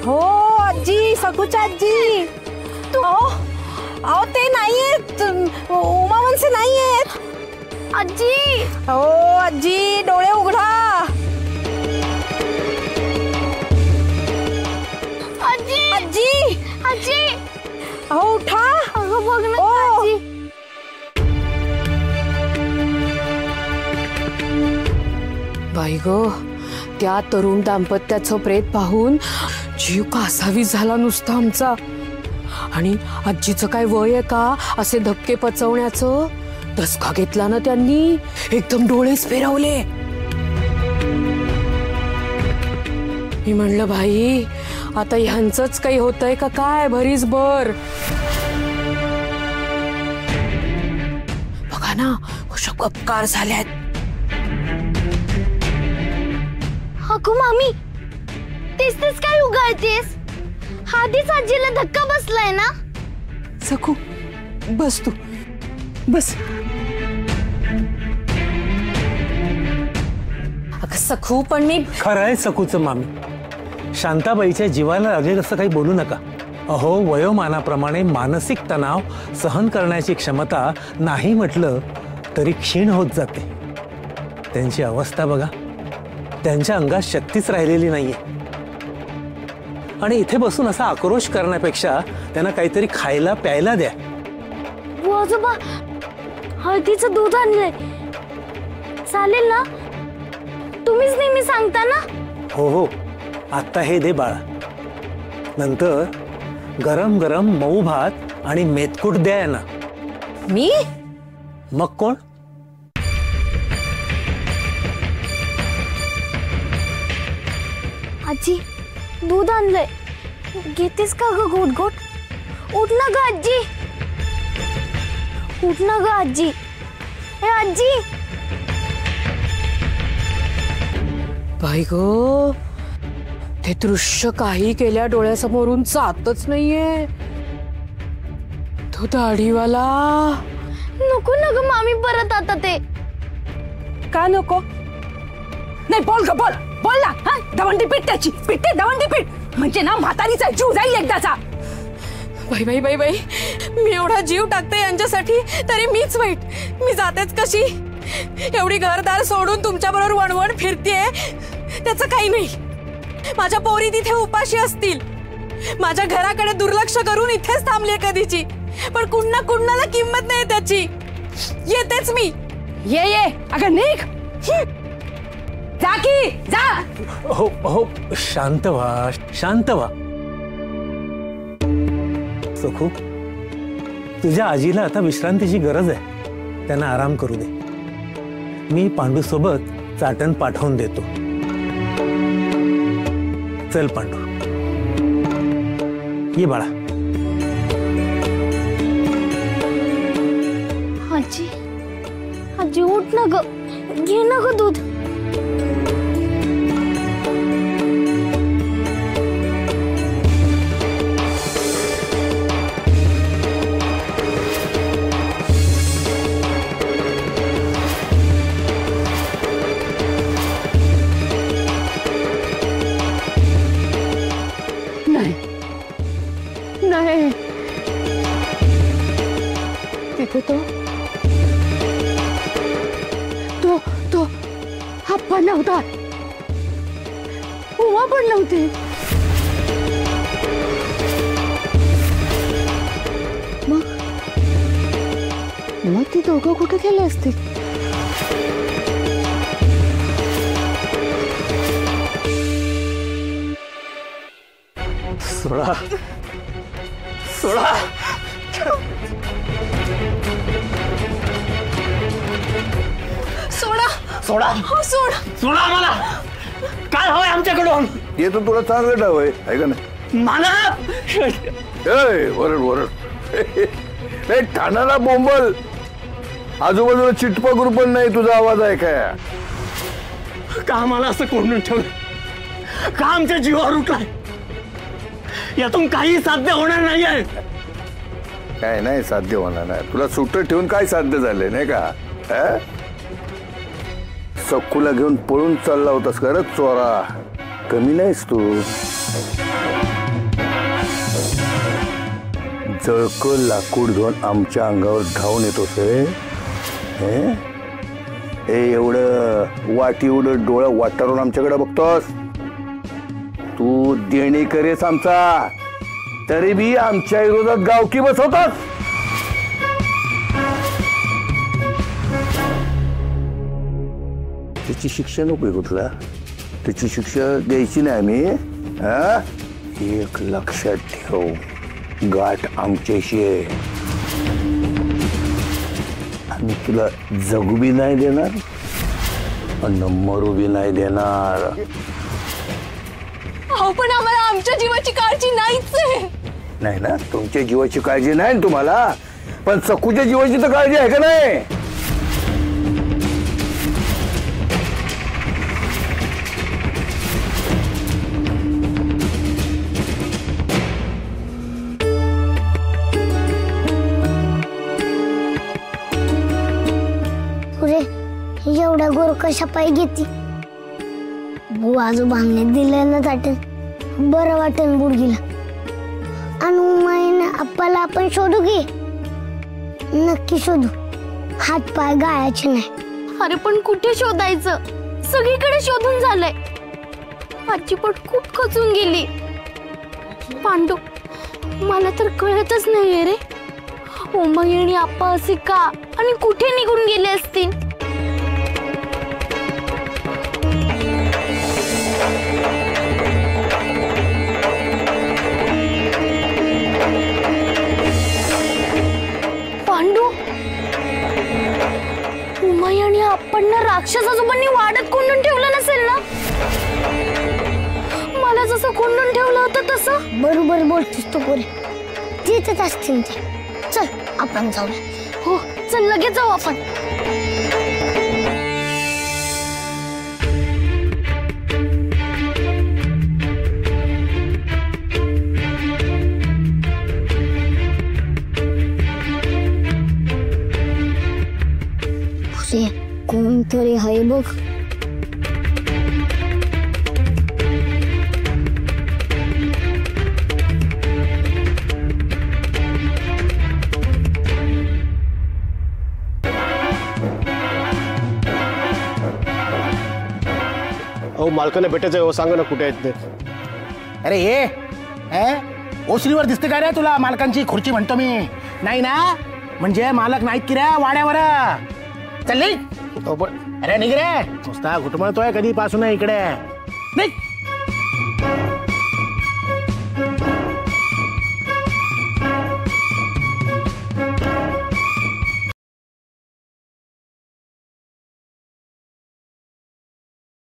हो आजी, सखूच्या आजी. अहो ते नाहीयेत, उमा मनसे नाहीयेत. आजी हो आजी, डोळे उघडा. आजी आजी आजी अहो उठा. अगं बघ ना आजी. बाई ग, त्या तरुण दाम्पत्याचं प्रेत पाहून जीव कासावी झाला नुसता आमचा. आणि आजीचं काय वय आहे का असे धक्के पचवण्याचं? धसका घेतला ना त्यांनी, एकदम डोळेच फिरवले. मी म्हणलं भाई आता ह्यांचंच काही होतंय का काय भरीसभर. बघा ना कशा गपकार झाल्यात. अगो मामी, तेच तेच काय उगाळतेस? आधीच आजीला धक्का बसलाय ना. सखू बस, तू बस. अगं सखू पण मी. खरं आहे सखूचं मामी, शांताबाईच्या जीवाला लागेल असं काही बोलू नका. अहो वयोमानाप्रमाणे मानसिक तणाव सहन करण्याची क्षमता नाही म्हटलं तरी क्षीण होत जाते. त्यांची अवस्था बघा, त्यांच्या अंगात शक्तीच राहिलेली नाहीये. आणि इथे बसून असा आक्रोश करण्यापेक्षा त्यांना काहीतरी खायला प्यायला द्या. आजोबा, हळदीचं दूध आणलंय, चालेल ना? तुम्हीच नेहमी सांगता ना. हो हो, आता हे दे बाळा. नंतर गरम गरम मऊ भात आणि मेथकूट द्या ना. मी? मग कोण? आजी, दूध आणलंय, घेतेस का ग घोट घोट? उठ ना ग आजी, उठ ना ग आजी. ए आजी. बाई ग, ते दृश्य काही केल्या डोळ्यासमोरून जातच नाहीये. तो दाढीवाला. नको ना ग मामी परत आता ते. का नको? नाही बोल ग, बोल बोल ना. हा, दवंडी पीठ त्याची, पिठते दवंडी पीठ, म्हणजे ना म्हातारीचा जीव जाईल एकदाचा. बाई बाई बाई बाई, मी एवढा जीव टाकते यांच्यासाठी तरी मीच वाईट. मी जातेच कशी? एवढी घरदार सोडून तुमच्या बरोबर वणवण फिरतेय, त्याचं काही नाही. माझ्या पोरी तिथे उपाशी असतील, माझ्या घराकडे दुर्लक्ष करून इथेच थांबले कधीची. पण कुणा कुणाला किंमत नाही त्याची. येतेच मी. ये ये अगं निघ, जा की जा. हो हो, शांत व्हा, शांत व्हा. सखू, तुझ्या आजीला आता विश्रांतीची गरज आहे, त्यांना आराम करू दे. मी पांडू सोबत चाटण पाठवून देतो. चल पांडू, ये बाळा. आजी, आजी उठ ना ग, घे ना ग दूध. नाही, तिथे तो तो तो हप्पा नव्हता, उमा पण नव्हती. मग ती दोघं कुठे गेले असतील? सोडा सोडा. सोडा सोडा, सोडा सोडा मला. काय हवंय आमच्याकडून? ये तो तुला चांगलं डाव आहे का नाही? मला वरड वरड ठाण्याला बोंबल. आजूबाजूला चिटपा पण नाही तुझा आवाज आहे काय? का मला असं कोंडून ठेवलं? का आमच्या जीवावर उठलाय? यातून काही साध्य होणार नाहीये. काय नाही साध्य होणार नाही. तुला सुट्ट ठेवून काय साध्य झाले नाही का? सखूला घेऊन पळून चालला होतास का रे चोरा? कमी नाहीस तू. जळकं लाकूड घेऊन आमच्या अंगावर धावून येतोस रे? हे एवढं वाटी एवढं डोळं वाटारून आमच्याकडे बघतोस? तू देणेकरेस आमचा, तरी बी आमच्या विरोधात गावकी बसवतोस. त्याची शिक्षा नको कुठला, त्याची शिक्षा द्यायची नाही आम्ही. हा, एक लक्षात ठेव, गाठ आमच्याशी आहे. आम्ही तुला जगू बी नाही देणार आणि मरू बी नाही देणार. अहो पण आम्हाला आमच्या जीवाची काळजी नाहीच आहे. नाही ना, तुमच्या जीवाची काळजी नाही ना तुम्हाला, पण सकूच्या जीवाची तर काळजी आहे का नाही? एवढ्या गोर कशा पाय घेती? बुवा आजोबांनी दिलेलं ताटण बरं वाटेल बुडगीला. आणि उमाईने आप्पाला आपण शोधू की? नक्की शोधू, हात पाय गाळायचे नाही. अरे पण कुठे शोधायचं? सगळीकडे शोधून झालंय. आजची पोट खूप खचून गेली. पांडू, मला तर कळतच नाहीये रे, उमाई आणि आप्पा असे का आणि कुठे निघून गेले असतील? पांडू, उमाई आणि आप्पांना राक्षस आजोबांनी वाड्यात कोंडून ठेवलं नसेल ना? मला जसं कोंडून ठेवलं होतं तसं. बरोबर बोलतोस तू पोरे, तिथेच असतील ते. चल आपण जाऊया. हो चल, लगेच जाऊ आपण. कोणतरी हाय बघ. अहो मालकाने भेटायचं, सांगा ना कुठे आहेत ते. अरे ये ओसरीवर दिसते का रे तुला मालकांची खुर्ची म्हणतो मी? नाही ना, म्हणजे मालक नाहीत की रे वाड्यावर. चल निघ. अरे निघ रे, नुसता घुटमळतोय कधीपासून इकडे. निघ.